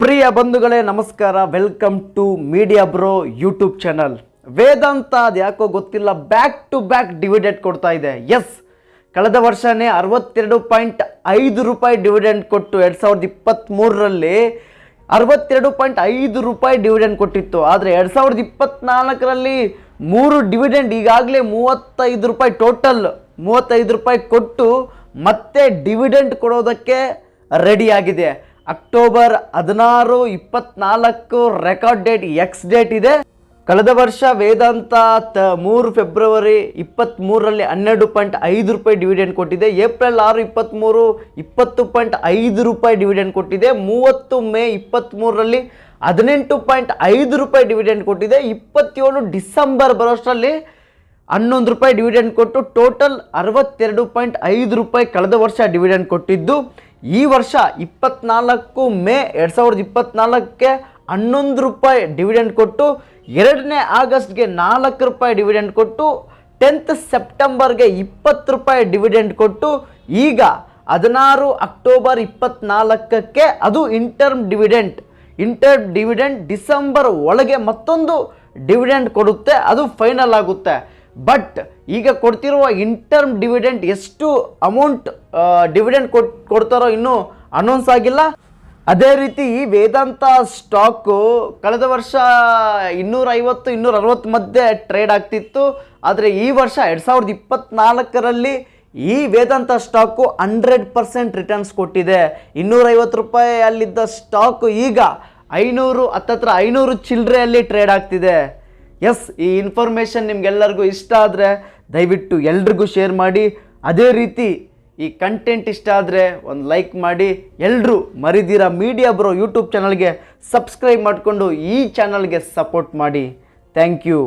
ಪ್ರಿಯ ಬಂಧುಗಳೇ ನಮಸ್ಕಾರ, welcome to media bro YouTube channel. ವೇದಾಂತ ಅದು ಯಾಕೋ ಗೊತ್ತಿಲ್ಲ ಬ್ಯಾಕ್ ಟು ಬ್ಯಾಕ್ ಡಿವಿಡೆಂಡ್ ಕೊಡ್ತಾ ಇದೆ. ಎಸ್, ಕಳೆದ ವರ್ಷನೇ 62.5 ರೂಪಾಯಿ ಡಿವಿಡೆಂಡ್ ಕೊಟ್ಟು 2023ರಲ್ಲಿ 62.5 ರೂಪಾಯಿ ಡಿವಿಡೆಂಡ್ ಕೊಟ್ಟಿತ್ತು. ಆದರೆ 2024ರಲ್ಲಿ 3 ಡಿವಿಡೆಂಡ್ ಈಗಾಗಲೇ 35 ರೂಪಾಯಿ, ಟೋಟಲ್ 35 ರೂಪಾಯಿ ಕೊಟ್ಟು ಮತ್ತೆ ಡಿವಿಡೆಂಡ್ ಕೊಡೋದಕ್ಕೆ ರೆಡಿಯಾಗಿದೆ. October 16, 24 record date, X date ಇದೆ. ಕಳೆದ ವರ್ಷ ವೇದಾಂತ 3 ಫೆಬ್ರವರಿ 23ರಲ್ಲಿ 12.5 ರೂಪಾಯಿ ಡಿವಿಡೆಂಡ್ ಕೊಟ್ಟಿದೆ. ಏಪ್ರಿಲ್ 6, 23 20.5 ರೂಪಾಯಿ ಡಿವಿಡೆಂಡ್ ಕೊಟ್ಟಿದೆ. 30 ಮೇ 23ರಲ್ಲಿ 18.5 ರೂಪಾಯಿ ಡಿವಿಡೆಂಡ್ ಕೊಟ್ಟಿದೆ. 27 ಡಿಸೆಂಬರ್ ಬರೋಷ್ಟರಲ್ಲಿ 11 ರೂಪಾಯಿ ಡಿವಿಡೆಂಡ್ ಕೊಟ್ಟು ಟೋಟಲ್ 62.5 ರೂಪಾಯಿ ಕಳೆದ ವರ್ಷ ಡಿವಿಡೆಂಡ್ ಕೊಟ್ಟಿದ್ದು. ಈ ವರ್ಷ 24 ಮೇ 2024ಕ್ಕೆ 11 ರೂಪಾಯಿ ಡಿವಿಡೆಂಡ್ ಕೊಟ್ಟು 2ನೇ ಆಗಸ್ಟ್ಗೆ 4 ರೂಪಾಯಿ ಡಿವಿಡೆಂಡ್ ಕೊಟ್ಟು 10th ಸೆಪ್ಟೆಂಬರ್ಗೆ 20 ರೂಪಾಯಿ ಡಿವಿಡೆಂಡ್ ಕೊಟ್ಟು ಈಗ 16 ಅಕ್ಟೋಬರ್ 24ಕ್ಕೆ ಅದು ಇಂಟರ್ಮ್ ಡಿವಿಡೆಂಡ್ ಡಿಸೆಂಬರ್ ಒಳಗೆ ಮತ್ತೊಂದು ಡಿವಿಡೆಂಡ್ ಕೊಡುತ್ತೆ, ಅದು ಫೈನಲ್ ಆಗುತ್ತೆ. ಬಟ್ ಈಗ ಕೊಡ್ತಿರುವ ಇಂಟರ್ಮ್ ಡಿವಿಡೆಂಟ್ ಎಷ್ಟು ಅಮೌಂಟ್ ಡಿವಿಡೆಂಡ್ ಕೊಡ್ತಾರೋ ಇನ್ನೂ ಅನೌನ್ಸ್ ಆಗಿಲ್ಲ. ಅದೇ ರೀತಿ ಈ ವೇದಾಂತ ಸ್ಟಾಕು ಕಳೆದ ವರ್ಷ 250-260 ಮಧ್ಯೆ ಟ್ರೇಡ್ ಆಗ್ತಿತ್ತು. ಆದರೆ ಈ ವರ್ಷ 2024ರಲ್ಲಿ ಈ ವೇದಾಂತ ಸ್ಟಾಕು 100% ರಿಟರ್ನ್ಸ್ ಕೊಟ್ಟಿದೆ. 250 ರೂಪಾಯಿ ಅಲ್ಲಿದ್ದ ಸ್ಟಾಕು ಈಗ 500 ಹತ್ತತ್ರ 500 ಚಿಲ್ಲರೆಯಲ್ಲಿ ಟ್ರೇಡ್ ಆಗ್ತಿದೆ. ಎಸ್, ಈ ಇನ್ಫಾರ್ಮೇಷನ್ ನಿಮ್ಗೆಲ್ಲರಿಗೂ ಇಷ್ಟ ಆದರೆ ದಯವಿಟ್ಟು ಎಲ್ರಿಗೂ ಶೇರ್ ಮಾಡಿ. ಅದೇ ರೀತಿ ಈ ಕಂಟೆಂಟ್ ಇಷ್ಟ ಆದರೆ ಒಂದು ಲೈಕ್ ಮಾಡಿ. ಎಲ್ಲರೂ ಮರಿದಿರ ಮೀಡಿಯಾ ಬ್ರೋ ಯೂಟ್ಯೂಬ್ ಚಾನಲ್ಗೆ ಸಬ್ಸ್ಕ್ರೈಬ್ ಮಾಡಿಕೊಂಡು ಈ ಚಾನಲ್ಗೆ ಸಪೋರ್ಟ್ ಮಾಡಿ. Thank you.